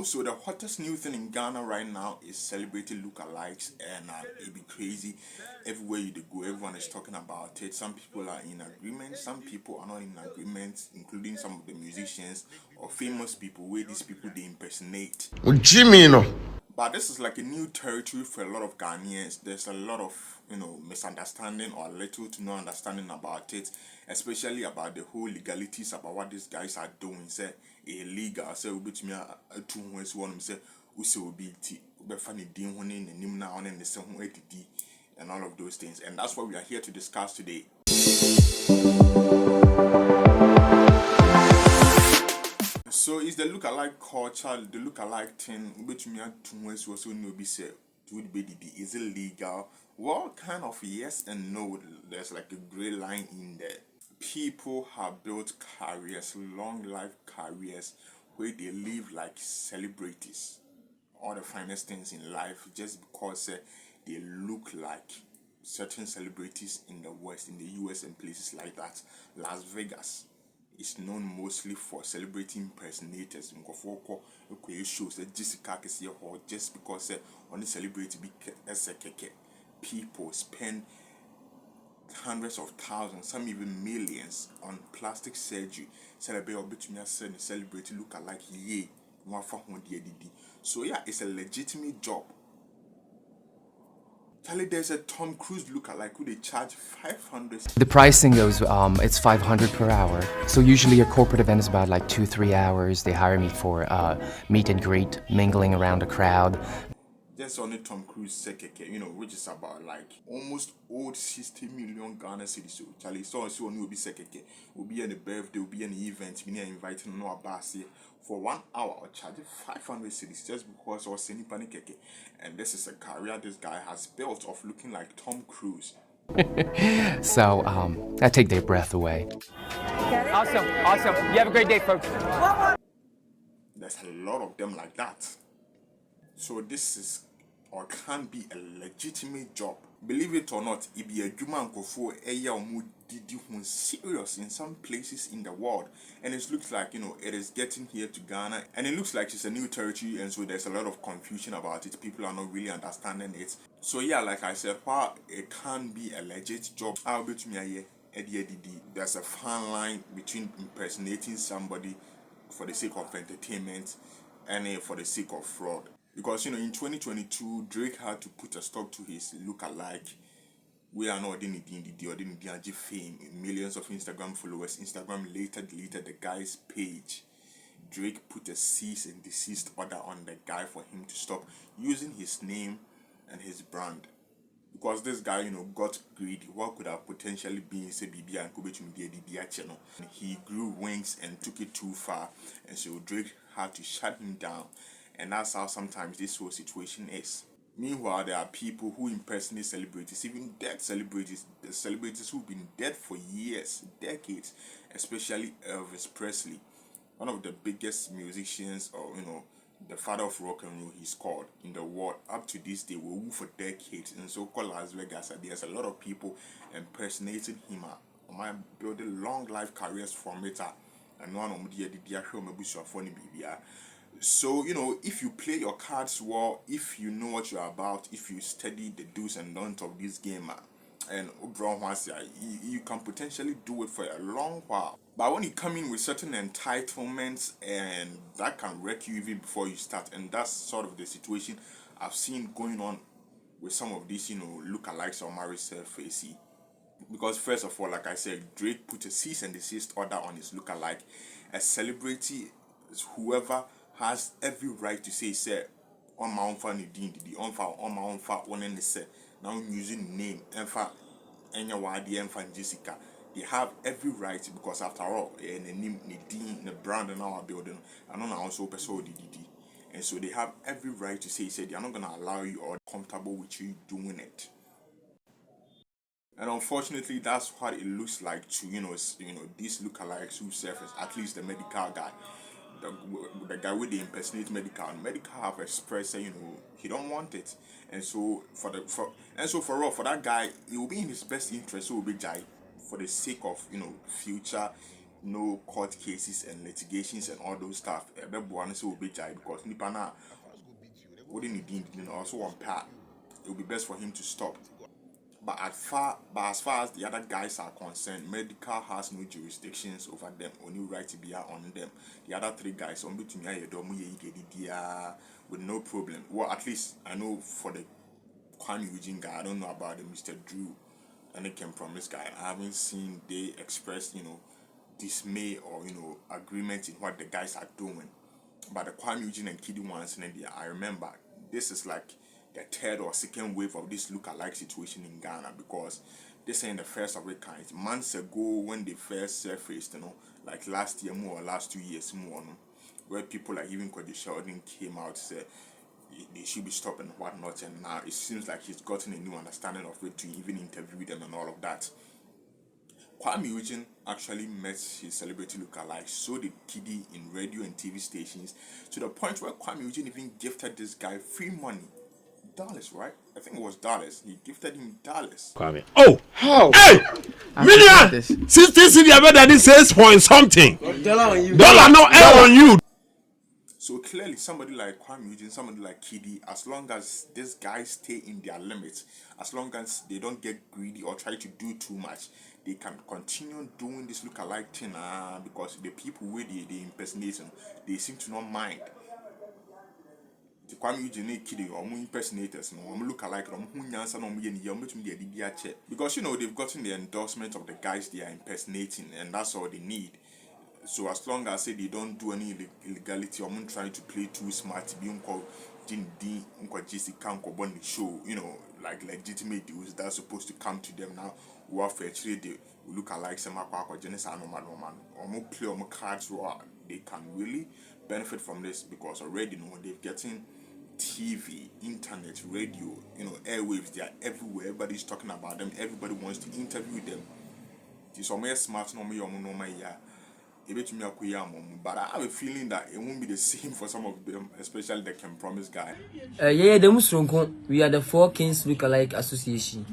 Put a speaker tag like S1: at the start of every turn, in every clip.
S1: So the hottest new thing in Ghana right now is celebrating lookalikes, and it be crazy. Everywhere you go, everyone is talking about it. Some people are in agreement, some people are not in agreement, including some of the musicians or famous people where these people they impersonate.
S2: Jimmy, no.
S1: But this is like a new territory for a lot of Ghanaians. There's a lot of misunderstanding or little to no understanding about it, especially about the whole legalities about what these guys are doing. Say illegal. Say we bet me a two ways one say we say we be funny dean when in the name now and the same way and all of those things. And that's what we are here to discuss today. So is the look-alike culture, the look-alike thing, which me had two ways also no be said, is it legal? Well, kind of yes and no. There's like a gray line in there. People have built careers, long life careers, where they live like celebrities, all the finest things in life, just because they look like certain celebrities in the West, in the US, and places like that. Las Vegas is known mostly for celebrity impersonators. Shows that Jessica or just because on the celebrity people spend hundreds of thousands, some even millions on plastic surgery. Celebrity look alike ye. So yeah, it's a legitimate job. Charlie, there's a Tom Cruise look-alike who they charge 500.
S3: The pricing goes, it's 500 per hour. So usually a corporate event is about like 2-3 hours. They hire me for meet and greet, mingling around a crowd.
S1: Just only Tom Cruise sekeke, which is about like almost old 60 million Ghana cedis. So Charlie, so only will be sekeke. Will be any birthday, will be any event. We are inviting no abasi for 1 hour or charge 500 cedis just because or sending panikeke. And this is a career this guy has built of looking like Tom Cruise.
S3: So I take their breath away.
S4: Awesome. You have a great day, folks.
S1: There's a lot of them like that. So this is or can be a legitimate job. Believe it or not, it be a human kofo serious in some places in the world. And it looks like, it is getting here to Ghana. And it looks like it's a new territory, and so there's a lot of confusion about it. People are not really understanding it. So yeah, like I said, while it can be a legit job, I'll bet me there's a fine line between impersonating somebody for the sake of entertainment and for the sake of fraud. Because in 2022, Drake had to put a stop to his look-alike. We are not in the fame. Millions of Instagram followers. Instagram later deleted the guy's page. Drake put a cease and desist order on the guy for him to stop using his name and his brand. Because this guy, got greedy. What could have potentially been say BB and Kobe to media channel? He grew wings and took it too far, and so Drake had to shut him down. And that's how sometimes this whole situation is. Meanwhile, there are people who impersonate celebrities, even dead celebrities, the celebrities who've been dead for years, decades, especially Elvis Presley, one of the biggest musicians, or the father of rock and roll, he's called, in the world. Up to this day, we woo for decades. And so called Las Vegas, there's a lot of people impersonating him. Building long life careers from it. And one of the so, if you play your cards well, if you know what you're about, if you study the do's and don'ts of this game, and you can potentially do it for a long while. But when you come in with certain entitlements, and that can wreck you even before you start, and that's sort of the situation I've seen going on with some of these, lookalikes or Maricel Facey. Because first of all, like I said, Drake put a cease and desist order on his lookalike. A celebrity, whoever has every right to say on my own fan on my own fan one and say now using name and Jessica. They have every right, because after all, the name, the brand and our building, and on also person DDD. And so they have every right to say they're not gonna allow you or comfortable with you doing it. And unfortunately, that's what it looks like to these lookalikes who surface, at least the medical guy. The guy with the impersonate medical have expressed he don't want it, and so for that guy, it will be in his best interest, so will be jai for the sake of future no court cases and litigations and all those stuff. Everyone is will be judged because Nipana wouldn't need also one part. It would be best for him to stop. But as far as the other guys are concerned, medical has no jurisdictions over them, only right to be on them. The other three guys on between with no problem. Well, at least I know for the Kwame Eugene guy, I don't know about the Mr. Drew and the Ken Promise guy. I haven't seen they express, dismay or agreement in what the guys are doing. But the Kwame Eugene and Kiddy ones in India, I remember this is like the third or second wave of this look-alike situation in Ghana, because this ain't the first of it kind. Months ago when they first surfaced, like last year more or last 2 years more, where people like even Cody Sheldon came out said they should be stopped and whatnot, and now it seems like he's gotten a new understanding of it to even interview them and all of that. Kwame Eugene actually met his celebrity lookalike, so did Kiddy in radio and TV stations, to the point where Kwame Eugene even gifted this guy free money. Dollars, right? I think it was dollars. He gifted him dollars.
S2: Kwame. Oh!
S3: How?
S2: Hey! Million! 60 cedi better than 6 point something. Dollar no air on you.
S1: So clearly, somebody like Kwame Eugene, somebody like Kiddy, as long as these guys stay in their limits, as long as they don't get greedy or try to do too much, they can continue doing this look-alike thing because the people where they impersonate, they seem to not mind. The Kwame Eugene Kiddy or impersonators, look alike because they've gotten the endorsement of the guys they are impersonating, and that's all they need. So as long as they don't do any illegality, I'm trying to play too smart to be show, like legitimate deals that's supposed to come to them now. Who are actually they look alike some Genesis or play on cards where they can really benefit from this, because already they're getting TV, internet, radio, airwaves, they are everywhere. Everybody's talking about them, everybody wants to interview them. It's almost smart but I have a feeling that it won't be the same for some of them, especially the Ken Promise guy.
S5: We are the Four Kings Lookalike Association.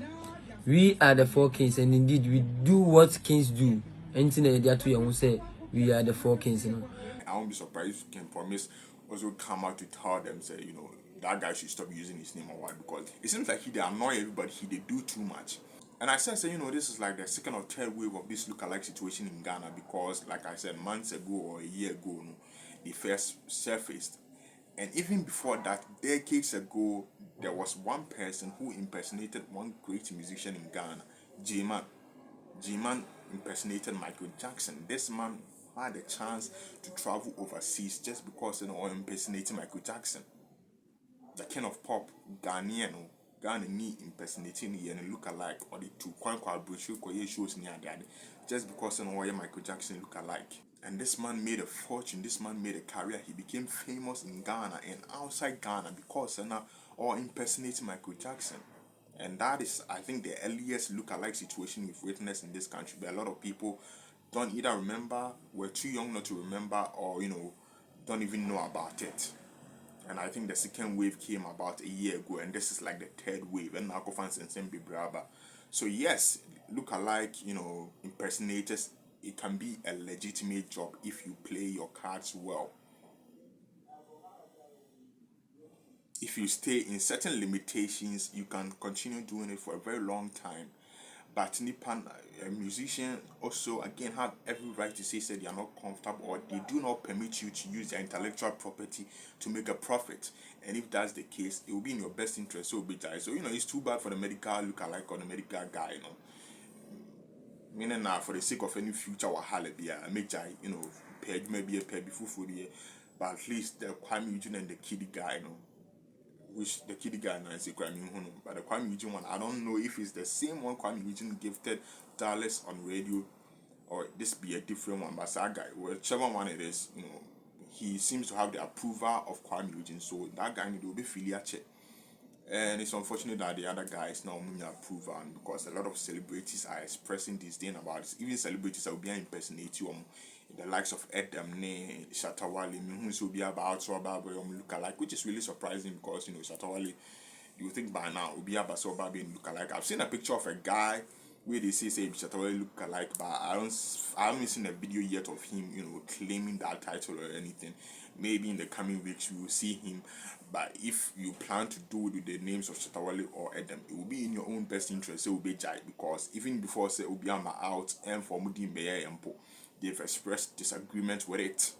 S5: We are the Four Kings, and indeed we do what kings do. Anything that they are to you, say we are the Four Kings.
S1: I won't be surprised if Ken Promise also come out to tell them, say, that guy should stop using his name or what, because it seems like they annoy everybody, they do too much. And I said, this is like the second or third wave of this look-alike situation in Ghana, because, like I said, months ago or a year ago, they first surfaced. And even before that, decades ago, there was one person who impersonated one great musician in Ghana, J-Man. J-Man impersonated Michael Jackson. This man had a chance to travel overseas just because impersonating Michael Jackson. The king of pop, Ghana need impersonating and look alike, or the two brochure shows near that, just because Michael Jackson look alike. And this man made a fortune, this man made a career. He became famous in Ghana and outside Ghana because or impersonating Michael Jackson. And that is, I think, the earliest look-alike situation we've witnessed in this country. But a lot of people don't either remember, were too young not to remember, or don't even know about it. And I think the second wave came about a year ago, and this is like the third wave. And Nako fans and Sembi Braba. So yes, look-alike, impersonators, it can be a legitimate job if you play your cards well. If you stay in certain limitations, you can continue doing it for a very long time. But Nipan, a musician, also again have every right to say they are not comfortable, or they do not permit you to use their intellectual property to make a profit. And if that's the case, it will be in your best interest. So it's too bad for the medical look-alike or the medical guy, Meaning now, for the sake of any future wahala, I make pay maybe a pay before for the, but at least the Kwame Eugene and the Kiddy guy, which the Kiddy guy now is a Kwame Eugene, but the Kwame Eugene one, I don't know if it's the same one Kwame Eugene gifted Dallas on radio, or this be a different one. But that guy, whichever one it is, he seems to have the approval of Kwame Eugene, so that guy will be filial check. And it's unfortunate that the other guys now approve, and because a lot of celebrities are expressing disdain about it. Even celebrities that will be impersonating the likes of Edem, Shatawale, who will be about to look alike, which is really surprising because Shatawale, you think by now will be about so look alike. I've seen a picture of a guy where they say Shatawale look alike, but I haven't seen a video yet of him, you know, claiming that title or anything. Maybe in the coming weeks we will see him. But if you plan to do it with the names of Shatawale or Adam, it will be in your own best interest. It will be Jai, because even before say Obiama out and for Mudi Mbeye Mpo, they've expressed disagreement with it.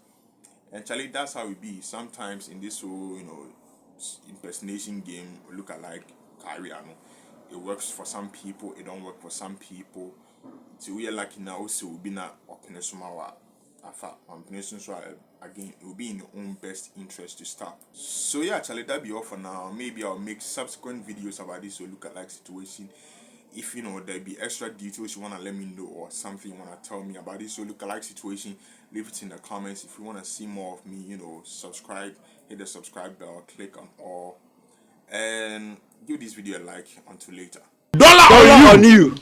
S1: And Charlie, that's how it be. Sometimes in this whole, you know, impersonation game, look alike career, no, it works for some people, it don't work for some people. So we are lucky now, also will be not open sumawa. So again, it will be in your own best interest to start. So yeah, Charlie, that'll be all for now. Maybe I'll make subsequent videos about this look-alike situation. If you know there'll be extra details you wanna let me know, or something you wanna tell me about this look-alike situation, leave it in the comments. If you wanna see more of me, you know, subscribe, hit the subscribe bell, click on all, and give this video a like. Until later.
S2: Dollar on you.